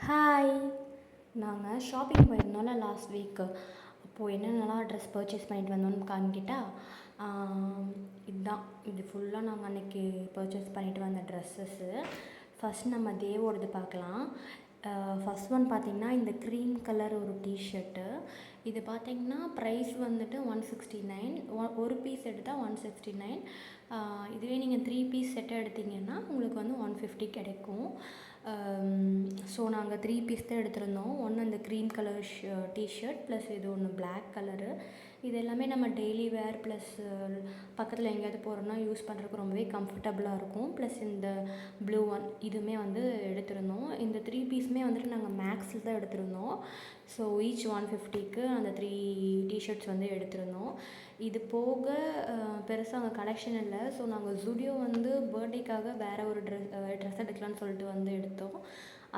Hi. நாங்கள் shopping போயிருந்தோம்ல last week. அப்போது என்னென்னலாம் ட்ரெஸ் பர்ச்சேஸ் பண்ணிட்டு வந்தோம்னு காண்கிட்டா இதுதான். இது ஃபுல்லாக நாங்கள் அன்றைக்கி பர்ச்சேஸ் பண்ணிட்டு வந்த ட்ரெஸ்ஸஸ்ஸு. ஃபஸ்ட் நம்ம தேவோடது பார்க்கலாம். ஃபஸ்ட் ஒன் பார்த்திங்கன்னா இந்த க்ரீம் கலர் ஒரு டிஷர்ட்டு. இது பார்த்திங்கன்னா ப்ரைஸ் வந்துட்டு 169. ஒரு பீஸ் எடுத்தால் 169. இதுவே நீங்கள் 3 பீஸ் செட்டாக எடுத்திங்கன்னா உங்களுக்கு வந்து 150 கிடைக்கும். ஸோ நாங்கள் 3 பீஸ் தான் எடுத்திருந்தோம். ஒன்று அந்த க்ரீம் கலர் டிஷர்ட் ப்ளஸ் இது ஒன்று பிளாக் கலரு. இது எல்லாமே நம்ம டெய்லி வேர் ப்ளஸ் பக்கத்தில் எங்கேயாவது போகிறோன்னா யூஸ் பண்ணுறதுக்கு ரொம்பவே கம்ஃபர்டபுளாக இருக்கும். ப்ளஸ் இந்த ப்ளூ ஒன் இதுவுமே வந்து எடுத்திருந்தோம். இந்த 3 பீஸுமே வந்துட்டு நாங்கள் மேக்ஸில் தான் எடுத்திருந்தோம். ஸோ ஈச் 150க்கு அந்த 3 டிஷர்ட்ஸ் வந்து எடுத்திருந்தோம். இது போக பெருசாக அங்கே கலெக்ஷன் இல்லை. ஸோ நாங்கள் ஜூடியோ வந்து பர்த்டேக்காக வேறு ஒரு ட்ரெஸ் எடுக்கலான்னு சொல்லிட்டு வந்து எடுத்தோம்.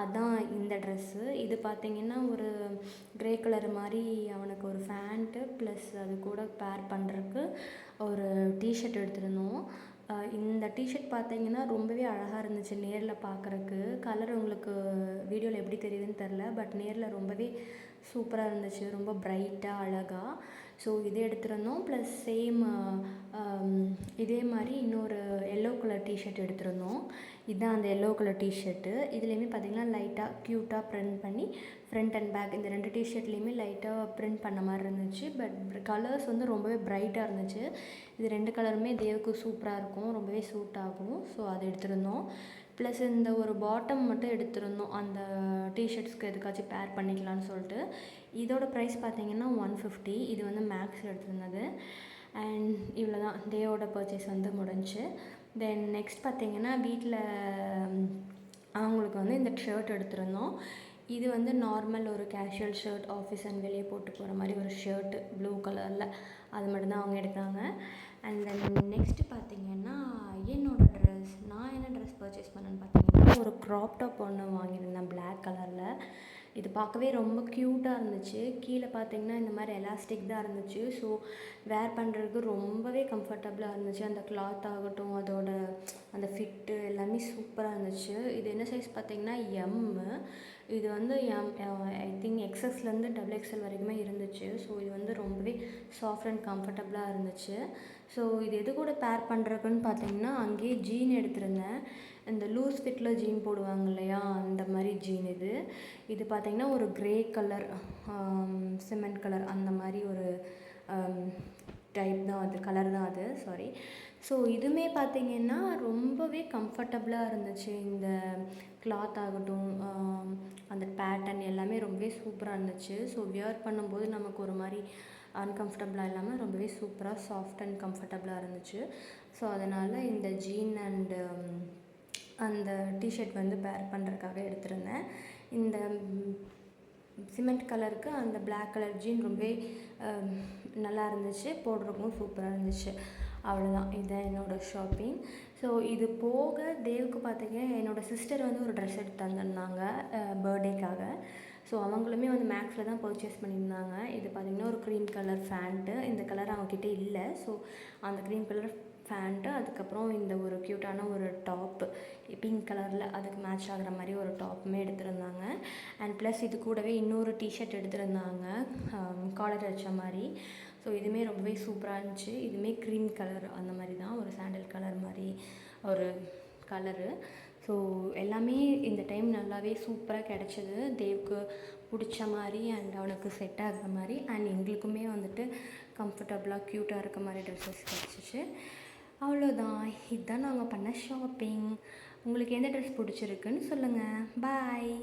அதுதான் இந்த ட்ரெஸ்ஸு. இது பார்த்திங்கன்னா ஒரு க்ரே கலர் மாதிரி அவனுக்கு ஒரு ஃபேண்ட்டு ப்ளஸ் அது கூட பேர் பண்ணுறதுக்கு ஒரு டிஷர்ட் எடுத்திருந்தோம். இந்த டிஷர்ட் பார்த்திங்கன்னா ரொம்பவே அழகாக இருந்துச்சு நேரில் பார்க்குறக்கு. கலர் உங்களுக்கு வீடியோவில் எப்படி தெரியுதுன்னு தெரில, பட் நேரில் ரொம்பவே சூப்பராக இருந்துச்சு, ரொம்ப ப்ரைட்டாக அழகாக. ஸோ இது எடுத்திருந்தோம். ப்ளஸ் சேம் இதே மாதிரி இன்னொரு எல்லோ கலர் டிஷர்ட் எடுத்திருந்தோம். இதுதான் அந்த எல்லோ கலர் டிஷர்ட்டு. இதுலேயுமே பார்த்திங்கன்னா லைட்டாக க்யூட்டாக ப்ரிண்ட் பண்ணி ஃப்ரண்ட் அண்ட் பேக் இந்த 2 டிஷர்ட்லேயுமே லைட்டாக ப்ரிண்ட் பண்ண மாதிரி இருந்துச்சு. பட் கலர்ஸ் வந்து ரொம்பவே ப்ரைட்டாக இருந்துச்சு. இது 2 கலருமே தேவுக்கு சூப்பராக இருக்கும், ரொம்பவே சூட் ஆகும். ஸோ அது எடுத்திருந்தோம். ப்ளஸ் இந்த ஒரு பாட்டம் மட்டும் எடுத்திருந்தோம், அந்த டிஷர்ட்ஸ்க்கு எதுக்காச்சும் பேர் பண்ணிக்கலான்னு சொல்லிட்டு. இதோட ப்ரைஸ் பார்த்திங்கன்னா 150. இது வந்து மேக்ஸ் எடுத்திருந்தது. அண்ட் இவ்வளோ தான் தேவோட பர்ச்சேஸ் வந்து முடிஞ்சு. தென் நெக்ஸ்ட் பார்த்திங்கன்னா வீட்டில் அவங்களுக்கு வந்து இந்த ஷர்ட் எடுத்திருந்தோம். இது வந்து நார்மல் ஒரு கேஷுவல் ஷர்ட், ஆஃபீஸ் அண்ட் வெளியே போட்டு போகிற மாதிரி ஒரு ஷர்ட்டு ப்ளூ கலரில். அது மட்டும்தான் அவங்க எடுத்தாங்க. அண்ட் தென் நெக்ஸ்ட்டு பார்த்திங்கன்னா என்னோடய ட்ரெஸ். நான் என்ன ட்ரெஸ் பர்ச்சேஸ் பண்ணேன்னு பார்த்திங்கன்னா ஒரு க்ராப் டாப் ஒன்று வாங்கியிருந்தேன் பிளாக் கலரில். இது பார்க்கவே ரொம்ப க்யூட்டாக இருந்துச்சு. கீழே பார்த்திங்கன்னா இந்த மாதிரி எலாஸ்டிக் தான் இருந்துச்சு. ஸோ வேர் பண்ணுறதுக்கு ரொம்பவே கம்ஃபர்டபுளாக இருந்துச்சு. அந்த கிளாத் ஆகட்டும், அதோட அந்த ஃபிட்டு எல்லாமே சூப்பராக இருந்துச்சு. இது என்ன சைஸ் பார்த்திங்கன்னா எம்மு. இது வந்து ஐ திங்க் எக்ஸ்எஸ்லேருந்து XXL வரைக்குமே இருந்துச்சு. ஸோ இது வந்து ரொம்பவே சாஃப்ட் அண்ட் கம்ஃபர்டபுளாக இருந்துச்சு. ஸோ இது எது கூட பேர் பண்ணுறதுக்குன்னு பார்த்திங்கன்னா அங்கேயே ஜீன் எடுத்திருந்தேன். இந்த லூஸ் ஃபிட்டில் ஜீன் போடுவாங்க இல்லையா, அந்த மாதிரி ஜீன் இது. இது பார்த்திங்கன்னா ஒரு க்ரே கலர், சிமெண்ட் கலர் அந்த மாதிரி ஒரு டைப் தான் அது, கலர் தான் அது, சாரி. ஸோ இதுவுமே பார்த்திங்கன்னா ரொம்பவே கம்ஃபர்டபுளாக இருந்துச்சு. இந்த கிளாத் ஆகட்டும், அந்த பேட்டர்ன் எல்லாமே ரொம்பவே சூப்பராக இருந்துச்சு. ஸோ வியர் பண்ணும்போது நமக்கு ஒரு மாதிரி அன்கம்ஃபர்டபுளாக இல்லாமல் ரொம்பவே சூப்பராக சாஃப்ட் அண்ட் கம்ஃபர்டபுளாக இருந்துச்சு. ஸோ அதனால் இந்த ஜீன் அண்டு அந்த டிஷர்ட் வந்து பேர் பண்ணுறதுக்காக எடுத்திருந்தேன். இந்த சிமெண்ட் கலருக்கு அந்த பிளாக் கலர் ஜீன் ரொம்பவே நல்லா இருந்துச்சு, போடுறதுக்கும் சூப்பராக இருந்துச்சு. அவ்வளோதான், இதுதான் என்னோடய ஷாப்பிங். ஸோ இது போக தேவுக்கு பார்த்திங்கன்னா என்னோடய சிஸ்டர் வந்து ஒரு ட்ரெஸ் எடுத்து தந்திருந்தாங்க பர்த்டேக்காக. ஸோ அவங்களுமே வந்து மேக்ஸில் தான் பர்ச்சேஸ் பண்ணியிருந்தாங்க. இது பார்த்திங்கன்னா ஒரு க்ரீம் கலர் ஃபேண்ட்டு. இந்த கலர் அவங்கக்கிட்ட இல்லை. ஸோ அந்த க்ரீம் கலர் ஃபேண்ட்டு, அதுக்கப்புறம் இந்த ஒரு க்யூட்டான ஒரு டாப்பு பிங்க் கலரில் அதுக்கு மேட்ச் ஆகிற மாதிரி ஒரு டாப்புமே எடுத்திருந்தாங்க. அண்ட் ப்ளஸ் இது கூடவே இன்னொரு டிஷர்ட் எடுத்திருந்தாங்க காலர் வச்ச மாதிரி. ஸோ இதுவுமே ரொம்பவே சூப்பராக இருந்துச்சு. இதுவுமே க்ரீம் கலர் அந்த மாதிரி தான், ஒரு சாண்டல் கலர் மாதிரி ஒரு கலரு. ஸோ எல்லாமே இந்த டைம் நல்லாவே சூப்பராக கிடச்சிது, தேவுக்கு பிடிச்ச மாதிரி அண்ட் அவனுக்கு செட் ஆகிற மாதிரி. அண்ட் எங்களுக்குமே வந்துட்டு கம்ஃபர்டபுளாக க்யூட்டாக இருக்க மாதிரி ட்ரெஸ்ஸஸ் கிடச்சிச்சு. அவ்வளோதான், இதுதான் நாங்கள் பண்ண ஷாப்பிங். உங்களுக்கு எந்த ட்ரெஸ் பிடிச்சிருக்குன்னு சொல்லுங்கள். பாய்.